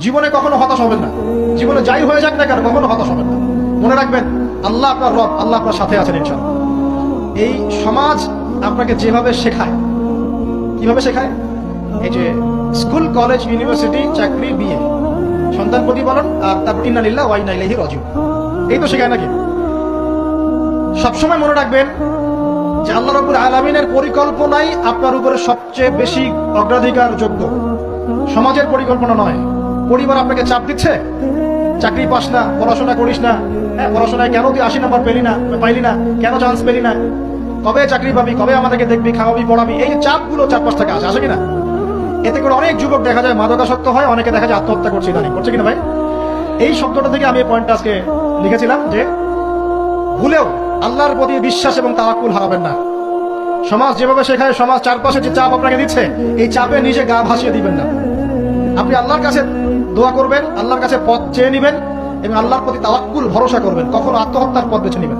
জীবনে কখনো হতাশ হবেন না। জীবনে যাই হয়ে যাক না কেন, কখনো হতাশ হবেন না। মনে রাখবেন, আল্লাহ আপনার রব, আল্লাহ আপনার সাথে আছেন ইনশাআল্লাহ। এই সমাজ আপনাকে যেভাবে শেখায়, কিভাবে শেখায়, এই যে স্কুল, কলেজ, ইউনিভার্সিটি, চাকরি, বিয়ে, সন্তান প্রতিপালন, আর তারপর ইন্না লিল্লাহি ওয়া ইন্না ইলাইহি রাজিউন, এই তো শেখায় নাকি? সবসময় মনে রাখবেন যে আল্লাহ রাব্বুল আলামিনের পরিকল্পনাই আপনার উপরে সবচেয়ে বেশি অগ্রাধিকার যোগ্য, সমাজের পরিকল্পনা নয়। পরিবার আপনাকে চাপ দিচ্ছে, চাকরি পাস না, পড়াশোনা করিস না, পড়াশোনায় কেন তুই 80 নম্বর পাইলি না, কেন চান্স পেলি না, কবে চাকরি পাবি, কবে আমাদেরকে দেখবি, খাওয়াবি, পড়াবি, এই চাপগুলো চারপাশ থেকে আসে কিনা? এতে করে অনেক যুবক দেখা যায় মাদকাসক্ত হয়, অনেকে দেখা যায় আত্মহত্যা করছে, ইদানিং করছে কিনা ভাই? এই শব্দটা থেকে আমি এই পয়েন্টটা আজকে লিখেছিলাম যে ভুলেও আল্লাহর প্রতি বিশ্বাস এবং তাওয়াক্কুল হারাবেন না। সমাজ যেভাবে শেখায়, সমাজ চারপাশে যে চাপ আপনাকে দিচ্ছে, এই চাপে নিজে গা ভাসিয়ে দিবেন না। আপনি আল্লাহর কাছে দোয়া করবেন, আল্লাহর কাছে পথ চেয়ে নেবেন এবং আল্লাহর প্রতি তাওয়াক্কুল, ভরসা করবেন, কখনো আত্মহত্যার পথ বেছে নেবেন।